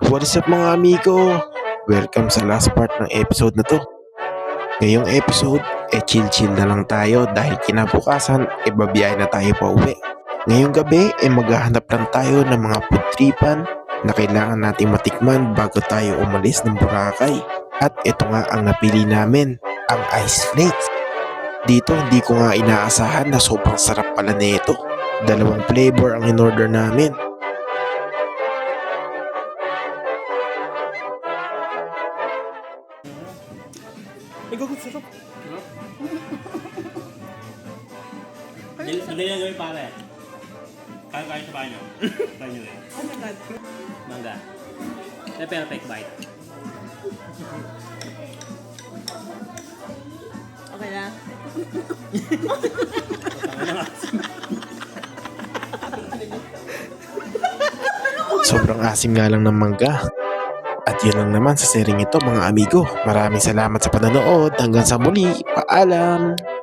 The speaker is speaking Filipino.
What is up mga amigo? Welcome sa last part ng episode na to. Ngayong episode, chill-chill na lang tayo dahil kinabukasan, babiyahe na tayo pa uwi. Ngayong gabi, maghahanap lang tayo ng mga food tripan na kailangan nating matikman bago tayo umalis ng Boracay. At ito nga ang napili namin, ang ice flakes. Dito hindi ko nga inaasahan na sobrang sarap pala nito. 2 flavor ang in-order namin. Ay, gagot, sarap. Hindi na gawin pare. Kaya sa banyo. Banyo eh. Oh my God. Mangga. The perfect bite. Okay na. Sobrang asim nga lang ng mangga. At yun lang naman sa sharing ito mga amigo. Maraming salamat sa panonood. Hanggang sa muli. Paalam!